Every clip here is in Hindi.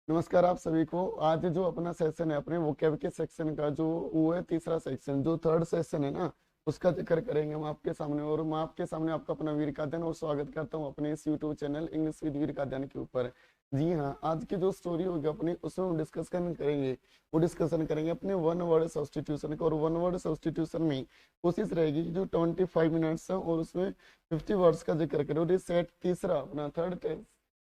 नमस्कार आप सभी को। आज जो अपना सेशन है अपने वोकैब के सेक्शन का, जो वो है तीसरा सेक्शन, जो थर्ड सेशन है ना, उसका जिक्र करेंगे हम आपके सामने। और मैं आपके सामने आपका अपना वीर का अध्ययन और स्वागत करता हूँ अपने इस यूट्यूब चैनल इंग्लिश विद वीर का अध्ययन के ऊपर। जी हाँ, आज की जो स्टोरी होगी अपनी, उसमें हम डिस्कशन करेंगे। वो डिस्कशन करेंगे अपने वन वर्ड सब्स्टिट्यूशन का। और वन वर्ड सब्स्टिट्यूशन में कोशिश रहेगी कि जो 25 मिनट्स है और उसमें 50 वर्ड्स का जिक्र करें। और ये सेट तीसरा अपना थर्ड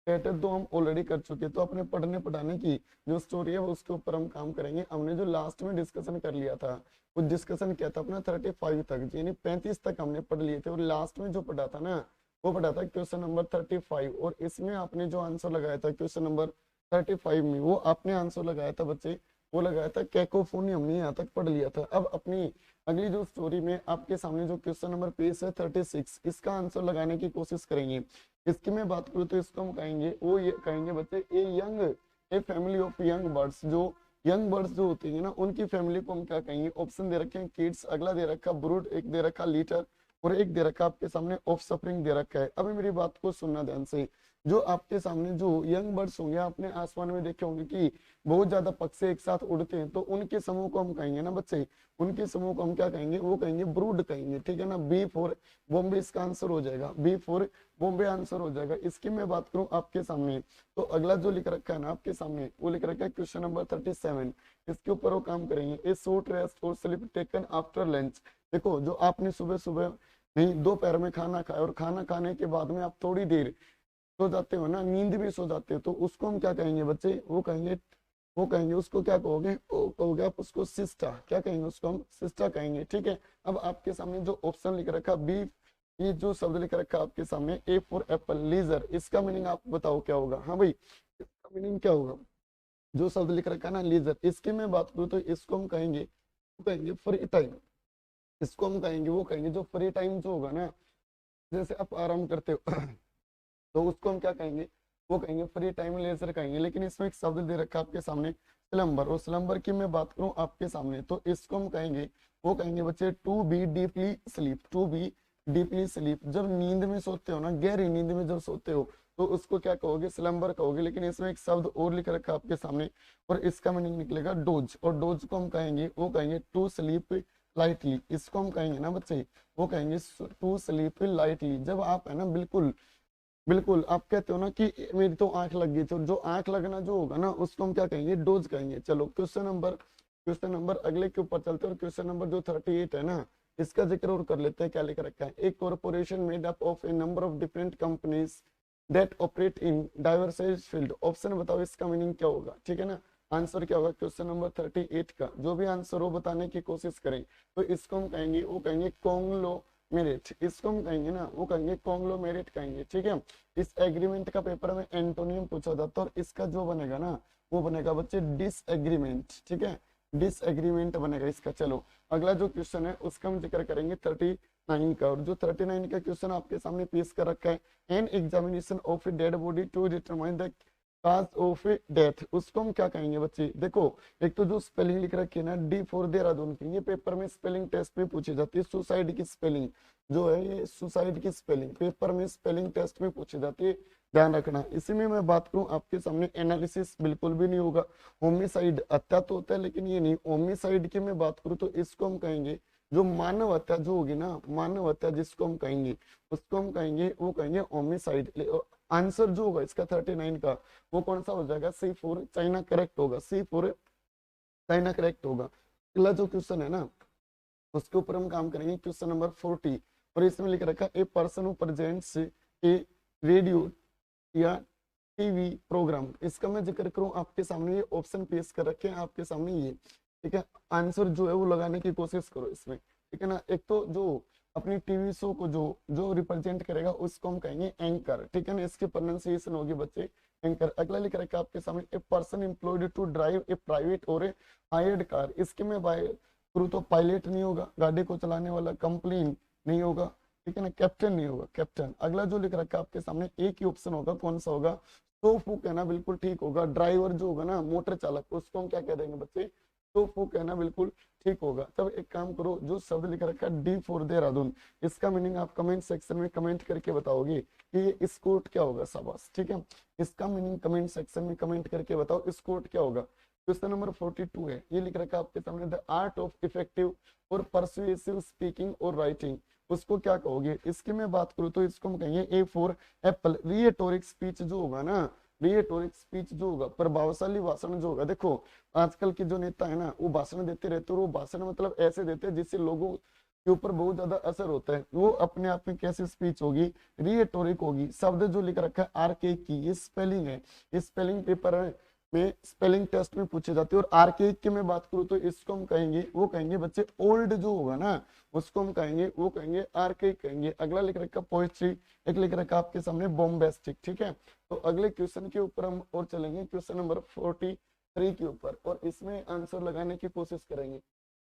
सेट तो हम ऑलरेडी कर चुके, तो अपने पढ़ने पढ़ाने की जो स्टोरी है वो उसके ऊपर हम काम करेंगे। हमने जो लास्ट में डिस्कशन कर लिया था, वो डिस्कशन किया था अपना 35 तक, यानी 35 तक हमने पढ़ लिए थे। और लास्ट में जो पढ़ा था ना, वो पढ़ा था क्वेश्चन नंबर 35। और इसमें आपने जो आंसर लगाया था क्वेश्चन नंबर 35 में, वो आपने आंसर लगाया था बच्चे, वो लगाया था कैकोफोनी। हमने यहाँ तक पढ़ लिया था। अब अपनी अगली जो स्टोरी में आपके सामने जो क्वेश्चन नंबर पेज है 36, इसका आंसर लगाने की कोशिश करेंगे। इसकी मैं बात करूँ तो इसको हम कहेंगे, वो ये कहेंगे बच्चे, a family of young birds. जो यंग बर्ड्स जो होती है ना, उनकी फैमिली को हम क्या कहेंगे। ऑप्शन दे रखे हैं किड्स, अगला दे रखा ब्रूड, एक दे रखा लीटर, और एक दे रखा आपके सामने ऑफ सफरिंग दे रखा है। अभी मेरी बात को सुनना ध्यान से। जो आपके सामने जो यंग बर्ड्स होंगे, आपने आसमान में देखे होंगे कि बहुत ज्यादा पक्षी एक साथ उड़ते हैं, तो उनके समूह को हम कहेंगे ना बच्चे, उनके समूह को हम क्या कहेंगे, वो कहेंगे ब्रूड कहेंगे। ठीक है ना, बी फॉर बॉम्बे इसका आंसर हो जाएगा, बी फॉर बॉम्बे आंसर हो जाएगा। इसकी मैं बात करूं आपके सामने, तो अगला जो लिख रखा है ना आपके सामने, वो लिख रखा है क्वेश्चन नंबर 37। इसके ऊपर वो काम करेंगे। ए शॉर्ट रेस्ट और स्लीप टेकन आफ्टर लंच। देखो, जो आपने सुबह सुबह नहीं, दोपहर में खाना खाया और खाना खाने के बाद में आप थोड़ी देर सो जाते हो ना, नींद भी सो जाते हो, तो उसको हम क्या कहेंगे बच्चे, वो कहेंगे उसको क्या कहोगे, वो कहोगे आप उसको सिस्टा। क्या कहेंगे उसको, हम सिस्टा कहेंगे। ठीक है। अब आपके सामने जो ऑप्शन लिख रखा बी, ये जो शब्द लिख रखा आपके सामने, ए फॉर एप्पल लीजर, इसका मीनिंग आप बताओ क्या होगा। हाँ भाई, इसका मीनिंग क्या होगा। जो शब्द लिख रखा है ना लीजर, इसकी मैं बात करूँ तो इसको हम कहेंगे, वो कहेंगे फ्री टाइम। इसको हम कहेंगे, वो कहेंगे जो फ्री टाइम जो होगा ना, जैसे आप आराम करते हो तो उसको हम क्या कहेंगे, वो कहेंगे फ्री टाइम लेजर कहेंगे। लेकिन इसमें एक शब्द दे रखा है आपके सामने स्लम्बर, और स्लम्बर की मैं बात करूं आपके सामने, तो इसको हम कहेंगे, वो कहेंगे बच्चे to be deeply sleep, to be deeply sleep. जब नींद में सोते हो ना, गहरी नींद में जब सोते हो, तो उसको क्या कहोगे, स्लम्बर कहोगे। लेकिन इसमें एक शब्द और लिख रखा है आपके सामने, और इसका मीनिंग निकलेगा डोज। और डोज को हम कहेंगे, वो कहेंगे टू स्लीप लाइटली। इसको हम कहेंगे ना बच्चे, वो कहेंगे टू स्लीप लाइटली। जब आप है ना, बिल्कुल बिल्कुल आप कहते हो ना कि मेरी तो आंख लग गई, तो जो आंख लगना जो होगा ना, उसको हम क्या कहेंगे, डोज कहेंगे। चलो क्वेश्चन नंबर अगले के ऊपर चलते हैं। और क्वेश्चन नंबर जो 38 है ना, इसका जिक्र और कर लेते हैं। क्या लिख रखा है, एक corporation made up of a number of different companies that operate in diversify field. Option बताओ इसका मीनिंग क्या होगा। ठीक है ना, आंसर क्या होगा क्वेश्चन नंबर 38 का। जो भी आंसर हो बताने की कोशिश करें, तो इसको हम कहेंगे, वो कहेंगे कॉन्ग्लो मेरिट। इसको हम कहेंगे ना, वो कहेंगे कॉन्ग्लोमेरेट कहेंगे। ठीक है। इस एग्रीमेंट का पेपर में एंटोनियम पूछा जाता है, और इसका जो बनेगा ना, वो बनेगा बच्चे डिसएग्रीमेंट। ठीक है, डिसएग्रीमेंट बनेगा इसका। चलो अगला जो क्वेश्चन है उसका हम जिक्र करेंगे 39 का। और जो 39 का क्वेश्चन आपके सामने पेश कर रखा है, an examination of a dead body to determine the cause of death, उसको हम क्या कहेंगे बच्चे। देखो, एक तो जो स्पेलिंग लिख रखी है ना, डी फॉर देहरादून की, ये पेपर में स्पेलिंग टेस्ट में पूछी जाती है। सुसाइड की स्पेलिंग जो है, ये सुसाइड की स्पेलिंग पेपर में स्पेलिंग टेस्ट में पूछी जाती है, ध्यान रखना। इसी में मैं बात करूं आपके सामने, एनालिसिस बिल्कुल भी नहीं होगा। होमिसाइड हत्या तो होता है, लेकिन ये नहीं। होमिसाइड की मैं बात करूं तो इसको हम कहेंगे, जो मानव हत्या जो होगी ना, मानव हत्या जिसको हम कहेंगे, उसको हम कहेंगे, वो कहेंगे होमिसाइड। आंसर जो होगा इसका 39 का, वो कौन सा हो जाएगा, सी फोर चाइना करेक्ट होगा, सी फोर चाइना करेक्ट होगा। अगला जो क्वेश्चन है ना, उसके ऊपर हम काम करेंगे, क्वेश्चन नंबर 40। और इसमें लिख रखा a person who presents A radio या टीवी प्रोग्राम। इसका मैं जिक्र करूं आपके सामने, ये ऑप्शन पेश कर रखे हैं आपके सामने ये। ठीक है, आंसर जो है वो लगाने की कोशिश करो इसमें। ठीक है ना, एक तो जो अपनी टीवी शो को जो जो रिप्रेजेंट करेगा, उसको हम कहेंगे एंकर। ठीक है ना, इसकी प्रोनाउंसिएशन होगी बच्चे एंकर। अगला लिख रखा है आपके सामने, a person employed to drive a private or a hired car. इसके में बाय करूँ तो पायलट नहीं होगा, गाड़ी को चलाने वाला, कंप्लेन नहीं होगा। ठीक है ना, कैप्टन नहीं होगा, कैप्टन। अगला जो लिख रखा है आपके सामने, एक ही ऑप्शन होगा, कौन सा होगा, तो फूक है ना, बिल्कुल ठीक होगा। ड्राइवर जो होगा ना, मोटर चालक, उसको हम क्या कह देंगे बच्चे, तो वो कहना बिल्कुल ठीक होगा। तब एक काम करो, जो शब्द लिख रखा है डी फॉर देहरादून, इसका मीनिंग आप कमेंट सेक्शन में कमेंट करके बताओगे कि ये इस कोट क्या होगा। शाबाश, ठीक है, इसका मीनिंग कमेंट सेक्शन में कमेंट करके बताओ इस कोट क्या होगा। क्वेश्चन नंबर 42 है, ये लिख रखा है आपके सामने, द आर्ट ऑफ इफेक्टिव और परसुएसिव स्पीकिंग और राइटिंग, उसको क्या कहोगे। इसकी मैं बात करूँ तो इसको हम कहेंगे ए फॉर एप्पल, रिएटोरिक स्पीच जो होगा ना, रिएटोरिक स्पीच जो होगा, प्रभावशाली भाषण जो होगा। देखो आजकल के जो नेता है ना, वो भाषण देते रहते हैं, और वो भाषण मतलब ऐसे देते हैं जिससे लोगों के ऊपर बहुत ज्यादा असर होता है। वो अपने आप में कैसी स्पीच होगी, रिएटोरिक होगी। शब्द जो लिख रखा है आर के की, ये स्पेलिंग है, ये स्पेलिंग पेपर में स्पेलिंग टेस्ट में पूछे जाते हैं। और आर्केइक की मैं बात करूं तो इसको हम कहेंगे, वो कहेंगे बच्चे ओल्ड जो होगा ना, उसको हम कहेंगे, वो कहेंगे आर्केइक कहेंगे। अगला लिख रखा पोएट्री, एक लिख रखा आपके सामने बॉम्बेस्टिक, ठीक है। तो अगले क्वेश्चन के ऊपर हम और चलेंगे, क्वेश्चन नंबर 43 के ऊपर, और इसमें आंसर लगाने की कोशिश करेंगे।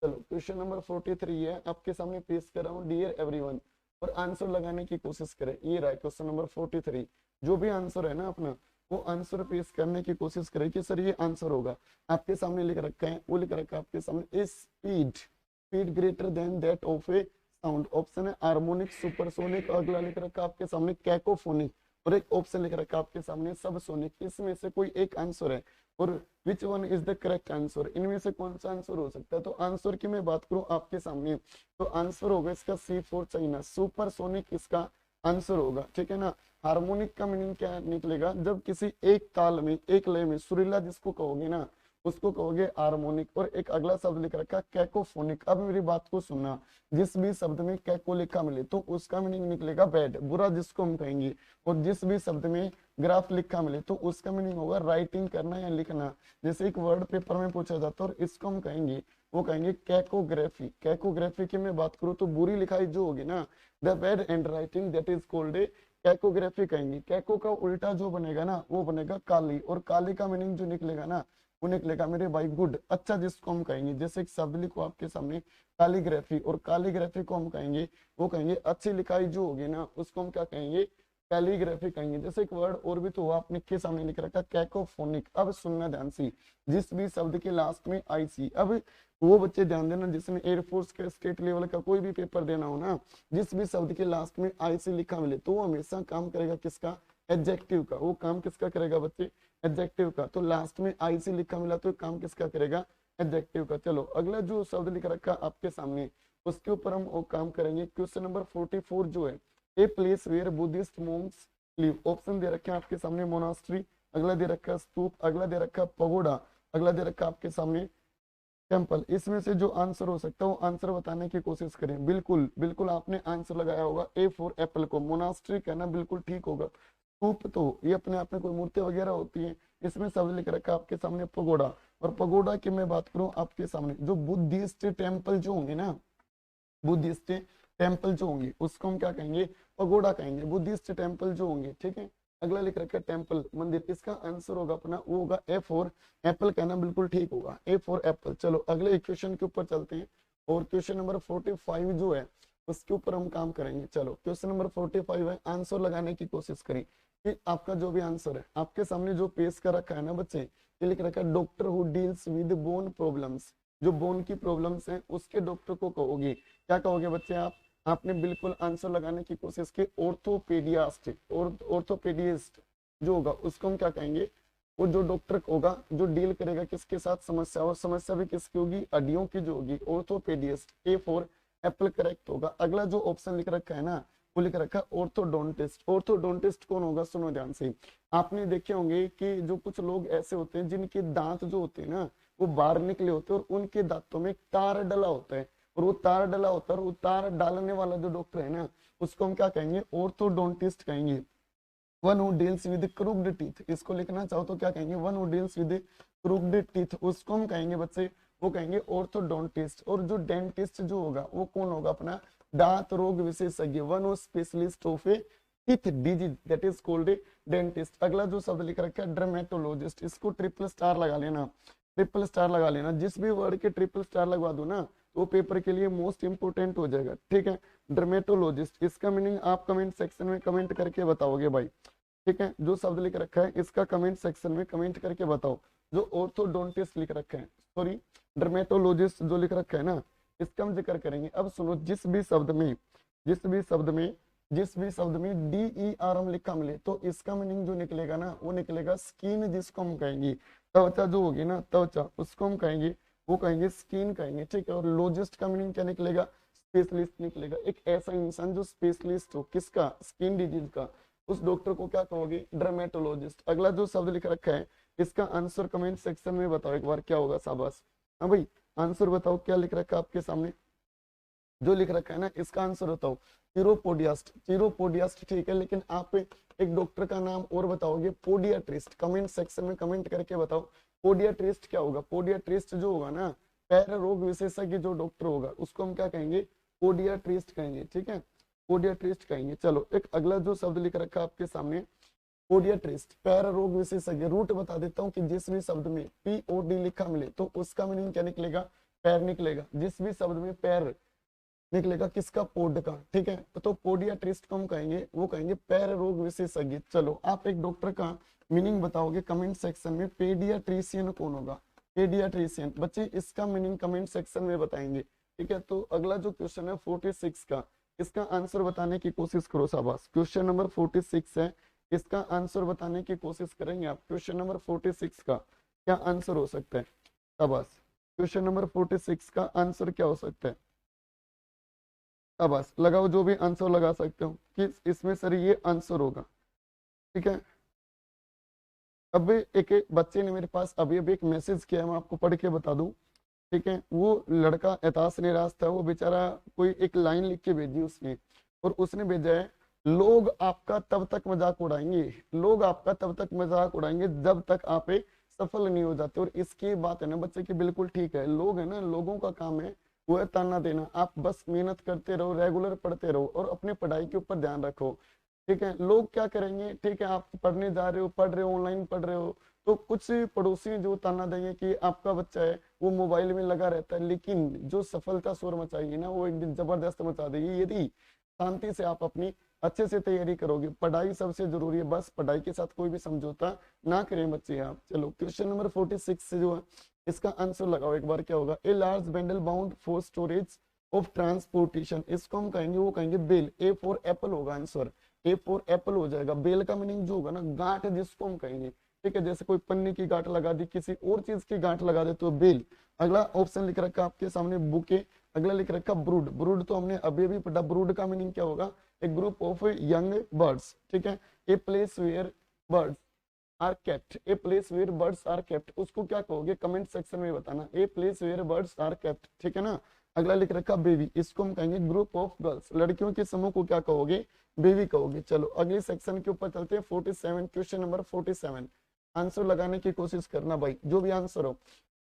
चलो क्वेश्चन नंबर 43 है आपके सामने पेश कर रहा हूँ, डियर एवरीवन, और आंसर लगाने की कोशिश करें। ये रहा क्वेश्चन नंबर 43, जो भी आंसर है ना अपना, वो आंसर पेश करने की कोशिश करें कि सर ये आंसर होगा। आपके सामने लिख रखा है, वो लिख रखा है आपके सामने, ए speed, speed greater than that of A sound. Option है हार्मोनिक, सुपरसोनिक, अगला लिख रखा है आपके सामने कैकोफोनिक, और एक ऑप्शन लिख रखा है आपके सामने सबसोनिक। इसमें से कोई एक आंसर है, और which one is the correct answer, इनमें से कौन सा आंसर हो सकता है। तो आंसर की मैं बात करूं आपके सामने, तो आंसर होगा इसका सी फॉर चाइना, सुपरसोनिक इसका आंसर होगा, ठीक है ना। हार्मोनिक का मीनिंग क्या निकलेगा, जब किसी एक ताल में, एक लय में सुरीला जिसको कहोगे ना, उसको कहोगे हार्मोनिक। और एक अगला शब्द लिख रखा कैकोफोनिक। अब मेरी बात को सुनना, जिस भी शब्द में कैको लिखा मिले तो उसका मीनिंग निकलेगा बैड, बुरा जिसको हम कहेंगे। और जिस भी शब्द में ग्राफ लिखा मिले तो उसका मीनिंग होगा राइटिंग करना या लिखना। जैसे एक वर्ड पेपर में पूछा जाता है और इसको हम कहेंगे, वो कहेंगे कैकोग्राफी। कैकोग्राफी की मैं बात करूँ तो बुरी लिखाई जो होगी ना, the bad handwriting that is called a cacography कहेंगे। कैको का उल्टा जो बनेगा ना, वो बनेगा काली, और काली का मीनिंग जो निकलेगा ना, वो निकलेगा मेरे भाई गुड, अच्छा जिसको हम कहेंगे। जैसे एक शब्द लिखो आपके सामने कालीग्राफी, और कालीग्राफी को हम कहेंगे, वो कहेंगे अच्छी लिखाई जो होगी ना, उसको हम क्या कहेंगे, कैलीग्राफी कहेंगे। जैसे एक वर्ड और भी तो आपने के सामने लिख रखा कैकोफोनिक। अब सुनना ध्यान से, जिस भी शब्द के लास्ट में आई सी, अब वो बच्चे ध्यान देना जिसने एयरफोर्स के स्टेट लेवल का कोई भी पेपर देना हो ना, जिस भी शब्द के लास्ट में आई सी लिखा मिले तो वो हमेशा काम करेगा किसका, एडजेक्टिव का। वो काम किसका करेगा बच्चे, एडजेक्टिव का। तो लास्ट में आई सी लिखा मिला तो काम किसका करेगा, एडजेक्टिव का। चलो अगला जो शब्द लिख रखा आपके सामने, उसके ऊपर हम वो काम करेंगे। क्वेश्चन नंबर 44 जो है, a place where Buddhist monks live. Option दे रखे हैं आपके सामने मोनास्ट्री, अगला दे रखा है स्तूप, अगला दे रखा है पगोडा, अगला दे रखा आपके सामने टेम्पल। इसमें से जो आंसर हो सकता है वो आंसर बताने की कोशिश करें। बिल्कुल बिल्कुल आपने आंसर लगाया होगा ए फॉर एप्पल को, मोनास्ट्री कहना बिल्कुल ठीक होगा। स्तूप तो ये अपने आप में कोई मूर्ति वगैरह होती है। इसमें शब्द लिख रखा है आपके सामने पगोडा, और पगोडा की मैं बात करूं आपके सामने, जो बुद्धिस्ट टेम्पल जो होंगे ना, बुद्धिस्ट टेम्पल जो होंगे उसको हम क्या कहेंगे, पगोडा कहेंगे, बुद्धिस्ट टेम्पल जो होंगे, ठीक है। अगला लिख रखा है टेम्पल, मंदिर। इसका आंसर होगा अपना, वो होगा ए फॉर एप्पल कहना बिल्कुल ठीक होगा, ए फॉर एप्पल। चलो अगले क्वेश्चन के ऊपर चलते हैं, और क्वेश्चन नंबर 45 जो है उसके ऊपर हम काम करेंगे। चलो क्वेश्चन नंबर 45 है, आंसर लगाने की कोशिश करें कि आपका जो भी आंसर है आपके सामने जो पेश कर रखा है ना बच्चे, ये लिख रखा है doctor who deals with bone problems. जो बोन की प्रॉब्लम्स हैं उसके डॉक्टर को कहोगे, क्या कहोगे बच्चे आप। आपने बिल्कुल आंसर लगाने की कोशिश की, ऑर्थोपेडियास्ट, और ऑर्थोपेडिस्ट जो होगा उसको हम क्या कहेंगे, वो जो डॉक्टर होगा जो डील करेगा किसके साथ, समस्या, और समस्या भी किसकी होगी, हड्डियों की जो होगी, orthopaedist. A for apple correct होगा। अगला जो ऑप्शन लिख रखा है ना, वो लिख रखा है ऑर्थोडोंटिस्ट। ऑर्थोडोंटिस्ट कौन होगा, सुनो ध्यान से। आपने देखे होंगे कि जो कुछ लोग ऐसे होते हैं जिनके दांत जो होते हैं ना वो बाहर निकले होते हैं, और उनके दांतों में तार डला होता है, और वो तार डला होता है, और वो तार डालने वाला जो डॉक्टर है ना उसको हम क्या कहेंगे, ऑर्थोडोंटिस्ट कहेंगे। One who deals with crooked teeth, इसको लिखना चाहो तो क्या कहेंगे, one who deals with crooked teeth, उसको हम कहेंगे बच्चे, वो कहेंगे ऑर्थोडोंटिस्ट। और जो डेंटिस्ट जो होगा वो कौन होगा, अपना दांत रोग विशेषज्ञ, one who specialist of A teeth disease that is called A dentist. अगला जो शब्द लिख रखा है डर्मेटोलॉजिस्ट, इसको ट्रिपल स्टार लगा लेना, ट्रिपल स्टार लगा लेना। जिस भी वर्ड के ट्रिपल स्टार लगवा दो ना वो पेपर के लिए मोस्ट इंपोर्टेंट हो जाएगा, ठीक है। डर्मेटोलॉजिस्ट, इसका मीनिंग आप कमेंट सेक्शन में कमेंट करके बताओगे भाई, ठीक है। जो शब्द लिख रखा है इसका कमेंट सेक्शन में कमेंट करके बताओ। जो ऑर्थोडोंटिस्ट लिख रखा है, सॉरी डर्मेटोलॉजिस्ट जो लिख रखा है ना, इसका हम जिक्र करेंगे। अब सुनो, जिस भी शब्द में DER हम लिखा मिले तो इसका मीनिंग जो निकलेगा ना वो निकलेगा स्किन, जिसको हम कहेंगे त्वचा जो होगी ना, त्वचा, उसको हम कहेंगे, वो कहेंगे स्किन कहेंगे, ठीक है। और लॉजिस्ट का मीनिंग क्या निकलेगा? स्पेशलिस्ट निकलेगा। एक ऐसा इंसान जो स्पेशलिस्ट हो किसका? स्किन डिजीज का, उस डॉक्टर को क्या कहोगे? डर्मेटोलॉजिस्ट। अगला जो शब्द लिख रखा है इसका आंसर कमेंट सेक्शन में बताओ एक बार, क्या होगा? शाबाश। हाँ भाई, आंसर बताओ क्या लिख रखा है आपके सामने, जो लिख रखा है ना इसका आंसर बताओ। चिरोपोडियास्ट, चिरोपोडियास्ट, ठीक है। लेकिन आप एक डॉक्टर का नाम और बताओगे, पोडियाट्रिस्ट। कमेंट सेक्शन में कमेंट करके बताओ पोडियाट्रिस्ट क्या होगा। पोडियाट्रिस्ट जो होगा ना, पैर रोग विशेषज्ञ जो डॉक्टर होगा उसको हम क्या कहेंगे? पोडियाट्रिस्ट कहेंगे, ठीक है, पोडियाट्रिस्ट कहेंगे। चलो, एक अगला जो शब्द लिख रखा है आपके सामने, पोडियाट्रिस्ट, पैर रोग विशेषज्ञ। रूट बता देता हूँ कि जिस भी शब्द में POD लिखा मिले तो उसका मीनिंग क्या निकलेगा? पैर निकलेगा। जिस भी शब्द में पैर निकलेगा किसका? पोड का, ठीक है। तो पोडियाट्रिस्ट को हम कहेंगे, वो कहेंगे पैर रोग विशेषज्ञ। चलो, आप एक डॉक्टर का मीनिंग बताओगे कमेंट सेक्शन में। पेडियाट्रिशियन कौन होगा? पेडियाट्रिशियन। बच्चे इसका मीनिंग कमेंट सेक्शन में बताएंगे, ठीक है। तो अगला जो क्वेश्चन है 46 का, इसका आंसर बताने की कोशिश करो। शाबाश, क्वेश्चन नंबर 46 है, इसका आंसर बताने की कोशिश करेंगे आप। क्वेश्चन नंबर 46 का क्या आंसर हो सकता है? शाबाश, क्वेश्चन नंबर 46 का आंसर क्या हो सकता है? शाबाश, लगाओ जो भी आंसर लगा सकते हो कि इसमें सर ये आंसर होगा, ठीक है। अब एक बच्चे ने मेरे पास अभी अभी एक मैसेज किया है, मैं आपको पढ़ के बता दूं, ठीक है। वो लड़का एहतास निराश था, वो बेचारा कोई एक लाइन लिख के भेजी उसने, और उसने भेजा है, लोग आपका तब तक मजाक उड़ाएंगे, लोग आपका तब तक मजाक उड़ाएंगे जब तक आप सफल नहीं हो जाते। और इसकी बात है ना बच्चे की, बिल्कुल ठीक है। लोग है ना, लोगों का काम है वो है ताना देना। आप बस मेहनत करते रहो, रेगुलर पढ़ते रहो और अपने पढ़ाई के ऊपर ध्यान रखो, ठीक है। लोग क्या करेंगे, ठीक है, आप पढ़ने जा रहे हो, पढ़ रहे हो, ऑनलाइन पढ़ रहे हो, तो कुछ पड़ोसी जो ताना देंगे कि आपका बच्चा है वो मोबाइल में लगा रहता है, लेकिन जो सफलता शोर मचाएगी ना वो एक दिन जबरदस्त मचा देगी यदि शांति से आप अपनी अच्छे से तैयारी करोगे। पढ़ाई सबसे जरूरी है, बस पढ़ाई के साथ कोई भी समझौता ना करें बच्चे आप। चलो, क्वेश्चन नंबर 46 से जो है इसका आंसर लगाओ एक बार, क्या होगा? A large bundle bound for storage of transportation, इसको हम कहेंगे, वो कहेंगे बेल। ए फॉर एप्पल होगा आंसर, ए फॉर एप्पल हो जाएगा। बेल का मीनिंग जो होगा ना, गांठ जिसको हम कहेंगे, ठीक है। जैसे कोई पन्नी की गांठ लगा दी, किसी और चीज की गांठ लगा दे तो बेल। अगला ऑप्शन लिख रखा आपके सामने बुके। अगला लिख रखा ब्रूड। ब्रूड तो हमने अभी अभी पढ़ा, ब्रूड का मीनिंग क्या होगा? A group of young birds, ठीक है। A place where birds are kept, a place where birds are kept, उसको क्या कहोगे? कमेंट सेक्शन में बताना, a place where birds are kept, ठीक है ना। अगला लिख रखा बेबी, इसको हम कहेंगे ग्रुप ऑफ गर्ल्स, लड़कियों के समूह को क्या कहोगे? बेबी कहोगे। चलो, अगले सेक्शन के ऊपर चलते हैं। 47, क्वेश्चन नंबर 47, आंसर लगाने की कोशिश करना भाई, जो भी आंसर हो।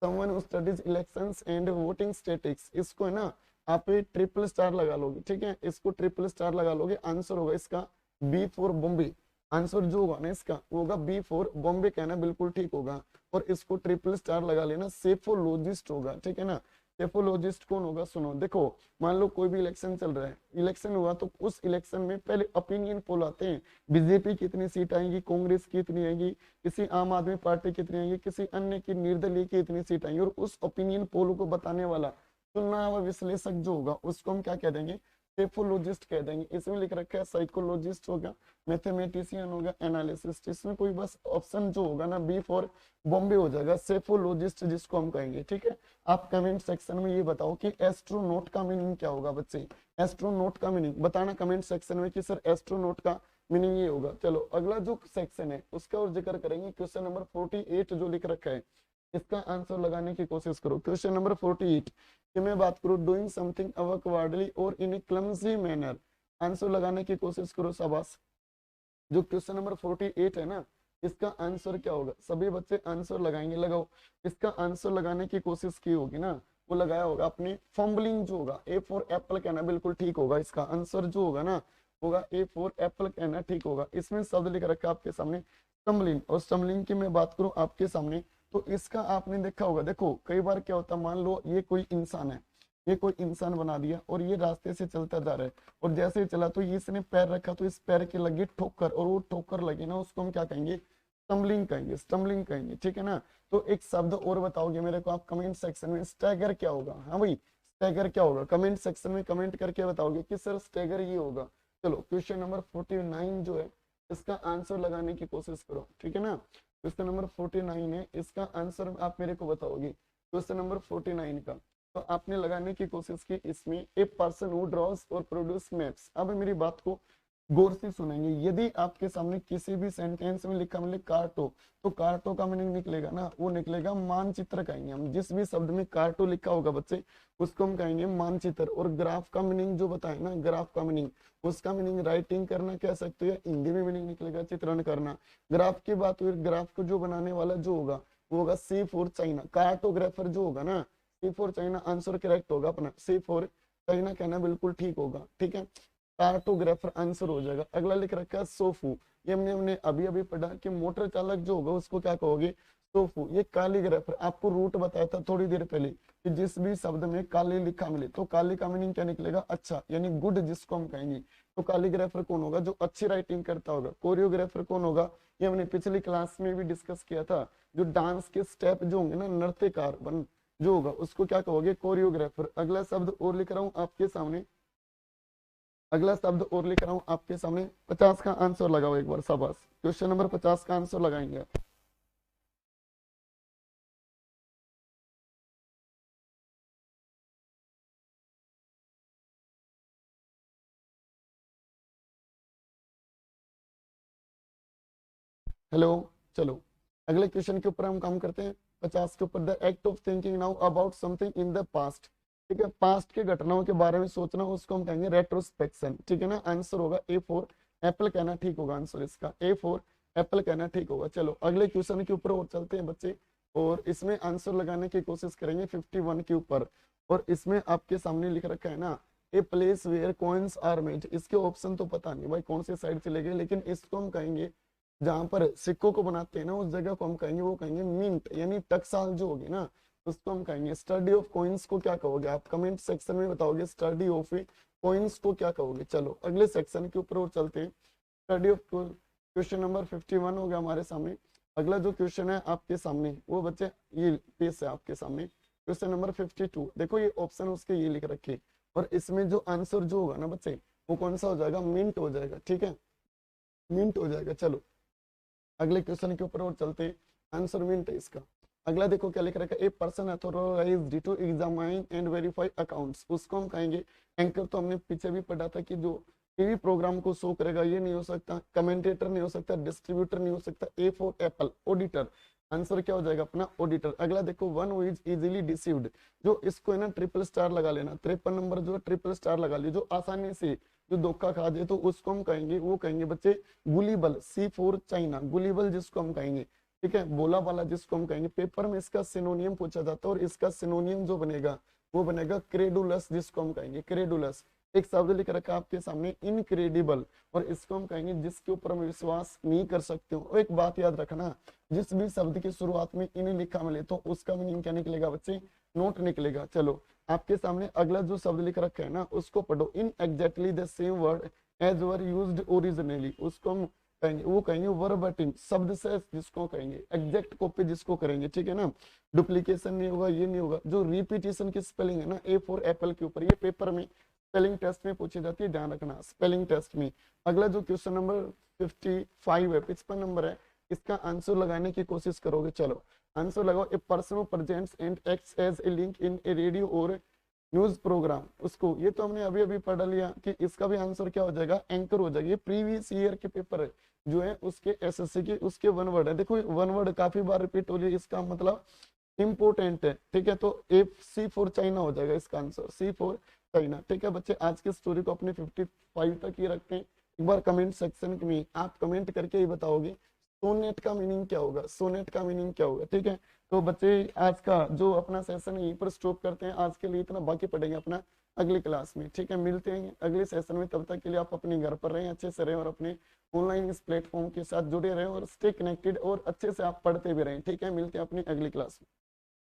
Someone who studies elections and voting statistics, इसको है ना आप ट्रिपल स्टार लगा लोगे, ठीक है, इसको ट्रिपल स्टार लगा लोगे। आंसर होगा इसका बी फॉर बॉम्बे। आंसर जो होगा ना इसका वो होगा बी फॉर बॉम्बे, कहना बिल्कुल ठीक होगा। और इसको ट्रिपल स्टार लगा लेना, सेफोलॉजिस्ट होगा, ठीक है ना। सेफोलॉजिस्ट कौन होगा? सुनो, देखो, मान लो कोई भी इलेक्शन चल रहा है, इलेक्शन हुआ तो उस इलेक्शन में पहले ओपिनियन पोल आते हैं, बीजेपी कितनी सीट आएंगी, कांग्रेस कितनी आएंगी, किसी आम आदमी पार्टी कितनी आएंगी, किसी अन्य की निर्दलीय की इतनी सीट आएंगी। और उस ओपिनियन पोल को बताने वाला चुनाव विश्लेषक जो होगा उसको हम क्या कह देंगे? सेफोलॉजिस्ट कह देंगे। इसमें लिख रखा है साइकोलॉजिस्ट होगा, मैथमेटिशियन होगा, एनालिसिस्ट, इसमें कोई बस ऑप्शन जो होगा ना बी फॉर बॉम्बे हो जाएगा, सेफोलॉजिस्ट जिसको हम कहेंगे, ठीक है। आप कमेंट सेक्शन में ये बताओ कि एस्ट्रोनॉट का मीनिंग क्या होगा बच्चे? एस्ट्रोनॉट का मीनिंग बताना कमेंट सेक्शन में कि सर एस्ट्रोनॉट का मीनिंग ये होगा। चलो, अगला जो सेक्शन है उसका और जिक्र करेंगे। क्वेश्चन नंबर 48 जो लिख रखा है इसका आंसर लगाने की कोशिश करो। क्वेश्चन नंबर 48 कि मैं बात करूं डूइंग समथिंग अवॉकवर्डली और इन ए क्लमजी मैनर, आंसर लगाने की कोशिश करो। शाबाश, जो क्वेश्चन नंबर 48 है ना इसका आंसर क्या होगा? सभी बच्चे आंसर लगाएंगे, लगाओ। इसका आंसर लगाने की कोशिश की होगी ना, वो लगाया होगा अपने फंबलिंग जो होगा, ए फॉर एप्पल कहना बिल्कुल ठीक होगा। इसका आंसर जो होगा ना होगा ए फॉर एप्पल कहना ठीक होगा। इसमें शब्द लिख रखा है आपके सामने स्टम्बलिंग, और स्टम्बलिंग की मैं बात करूं आपके सामने तो इसका आपने देखा होगा। देखो, कई बार क्या होता है, मान लो ये कोई इंसान है, ये कोई इंसान बना दिया और ये रास्ते से चलता जा रहा है, और जैसे ही चला तो ये इसने पैर रखा तो इस पैर की लगी ठोकर, और वो ठोकर लगी ना उसको हम क्या कहेंगे? स्टम्बलिंग कहेंगे, स्टम्बलिंग कहेंगे, ठीक है ना। तो एक शब्द और बताओगे मेरे को आप कमेंट सेक्शन में, स्टैगर क्या होगा। हाँ भाई, स्टैगर क्या होगा, कमेंट सेक्शन में कमेंट करके बताओगे कि सर स्टैगर ये होगा। चलो क्वेश्चन नंबर 49 जो है इसका आंसर लगाने की कोशिश करो, ठीक है ना। क्वेश्चन नंबर 49 है, इसका आंसर आप मेरे को बताओगे क्वेश्चन नंबर 49 का। तो आपने लगाने की कोशिश की इसमें, ए पर्सन हु ड्रॉस और प्रोड्यूस मैप्स। अब मेरी बात को गौर से सुनेंगे। यदि आपके सामने किसी भी सेंटेंस में लिखा मिले कार्टो, तो कार्टो का मीनिंग निकलेगा ना, वो निकलेगा मानचित्र कहेंगे हम। जिस भी शब्द में कार्टो लिखा होगा बच्चे, उसको हम कहेंगे मानचित्र। और ग्राफ का मीनिंग जो बताए ना, ग्राफ का मीनिंग, उसका मीनिंग राइटिंग करना कह सकते हो, या हिंदी में मीनिंग निकलेगा चित्रण करना। ग्राफ की बात हुई, ग्राफ को जो बनाने वाला जो होगा वो होगा सी फॉर चाइना। कार्टोग्राफर जो होगा ना, सी फॉर चाइना आंसर करेक्ट होगा अपना, सी फॉर चाइना कहना बिल्कुल ठीक होगा, ठीक है। कार्टोग्राफर आंसर हो जाएगा। अगला लिख रखा है सोफू, ये हमने अभी अभी पढ़ा कि मोटर चालक जो होगा उसको क्या कहोगे, सोफू। ये कालीग्राफर, आपको रूट बताया था थोड़ी देर पहले कि जिस भी शब्द में काली लिखा मिले तो काली का मीनिंग क्या निकलेगा, अच्छा, यानी गुड जिसको हम कहेंगे। तो कालीग्राफर कौन होगा, जो अच्छी राइटिंग करता होगा। कोरियोग्राफर कौन होगा, ये हमने पिछली क्लास में भी डिस्कस किया था, जो डांस के स्टेप जो होंगे ना, नृत्यकार बन जो होगा उसको क्या कहोगे, कोरियोग्राफर। अगला शब्द और लिख रहा हूं आपके सामने, अगला शब्द और लिख रहा हूं आपके सामने। 50 का आंसर लगाओ एक बार, शाबाश। क्वेश्चन नंबर 50 का आंसर लगाएंगे। हेलो, चलो अगले क्वेश्चन के ऊपर हम काम करते हैं। 50 के ऊपर, the act of thinking now about something in the past. ठीक है, पास्ट के घटनाओं के बारे में सोचना, उसको हम कहेंगे रेट्रोस्पेक्शन, ठीक है ना। आंसर होगा ए फॉर एप्पल कहना ठीक होगा, आंसर इसका ए फॉर एप्पल कहना ठीक होगा। चलो अगले क्वेश्चन के ऊपर और चलते हैं बच्चे, और इसमें आंसर लगाने की कोशिश करेंगे 51 के ऊपर। और इसमें आपके सामने लिख रखा है ना, a place where coins are made. इसके ऑप्शन तो पता नहीं भाई कौन से साइड चले गए, लेकिन इसको हम कहेंगे जहां पर सिक्कों को बनाते हैं ना, उस जगह को हम कहेंगे, वो कहेंगे मिंट, यानी टकसाल जो होगी ना, उसको हम कहेंगे। स्टडी ऑफ कॉइन्स को क्या कहोगे आप, कमेंट सेक्शन में बताओगे स्टडी ऑफ कॉइन्स को क्या कहोगे। चलो अगले सेक्शन के ऊपर और चलते हैं। स्टडी ऑफ क्वेश्चन नंबर 51 हो गया हमारे सामने। अगला जो क्वेश्चन है आपके सामने वो बच्चे ये पेज है आपके सामने, क्वेश्चन नंबर 52। देखो ये ऑप्शन उसके ये लिख रखे, और इसमें जो आंसर जो होगा ना बच्चे, वो कौन सा हो जाएगा, मिंट हो जाएगा, ठीक है, मिंट हो जाएगा। चलो अगले क्वेश्चन के ऊपर और चलते हैं, आंसर मिंट है इसका। अगला देखो क्या लिख रखा है, a person authorised to examine and verify accounts, उसको हम कहेंगे एंकर। तो हमने पीछे भी पढ़ा था कि जो टीवी प्रोग्राम को शो करेगा, ये नहीं हो सकता, कमेंटेटर नहीं हो सकता, डिस्ट्रीब्यूटर नहीं हो सकता। ए फॉर एप्पल, ऑडिटर। आंसर क्या हो जाएगा अपना, ऑडिटर। अगला देखो, one who is easily deceived, जो इसको है ना ट्रिपल स्टार लगा लेना, 53 नंबर जो है ट्रिपल स्टार लगा ली, जो आसानी से जो धोखा खा जाए तो उसको हम कहेंगे, वो कहेंगे बच्चे गुलीबल, सी फॉर चाइना, गुलीबल जिसको हम कहेंगे, ठीक है, बोला वाला जिसको हम कहेंगे। पेपर में इसका सिनोनियम पूछा जाता है, और इसका सिनोनियम जो बनेगा वो बनेगा क्रेडुलस, जिसको हम कहेंगे क्रेडुलस। एक शब्द लिख रखा है आपके सामने इनक्रेडिबल, और इसको हम कहेंगे जिसके ऊपर हम विश्वास नहीं कर सकते हो। एक बात याद रखना, जिस भी शब्द की शुरुआत में इन लिखा मिले तो उसका मीनिंग क्या निकलेगा बच्चे, नोट निकलेगा। चलो आपके सामने अगला जो शब्द लिख रखा है ना, उसको पढ़ो, in exactly the same word as were used originally, उसको हम कहेंगे, वो कहेंगे वर्बटिम, शब्द से जिसको कहेंगे, एग्जैक्ट कॉपी जिसको करेंगे, ठीक है ना। डुप्लीकेशन नहीं होगा, ये नहीं होगा। जो रिपीटेशन की स्पेलिंग है ना, ए फॉर एप्पल के ऊपर, ये पेपर में स्पेलिंग टेस्ट में पूछी जाती है, ध्यान रखना स्पेलिंग टेस्ट में। अगला जो क्वेश्चन नंबर 55 है, 55 नंबर है, इसका आंसर लगाने की कोशिश करोगे। चलो आंसर लगाओ, a person presents and acts as a link in a radio or news programme, उसको, ये तो हमने अभी अभी पढ़ लिया कि इसका भी आंसर क्या हो जाएगा, एंकर हो जाएगा। ये प्रीवियस ईयर के पेपर है जो है उसके एसएससी के, उसके वन वर्ड है। देखो वन वर्ड काफी बार रिपीट हो रही है, इसका मतलब इंपोर्टेंट है, ठीक है। तो ए सी फॉर चाइना हो जाएगा इसका आंसर, सी फॉर चाइना, ठीक है बच्चे। आज की स्टोरी को अपने 55 तक ही रखते हैं। एक बार कमेंट सेक्शन में आप कमेंट करके ही बताओगे सोनेट का मीनिंग क्या होगा, सोनेट का मीनिंग क्या होगा, ठीक है। तो बच्चे आज का जो अपना सेशन है यहीं पर स्टॉप करते हैं, आज के लिए इतना, बाकी पढ़ेंगे अपना अगली क्लास में, ठीक है। मिलते हैं अगले सेशन में, तब तक के लिए आप अपने घर पर रहें, अच्छे से रहें, और अपने ऑनलाइन इस प्लेटफॉर्म के साथ जुड़े रहें, और स्टे कनेक्टेड, और अच्छे से आप पढ़ते भी रहें, ठीक है। मिलते हैं अपनी अगली क्लास में।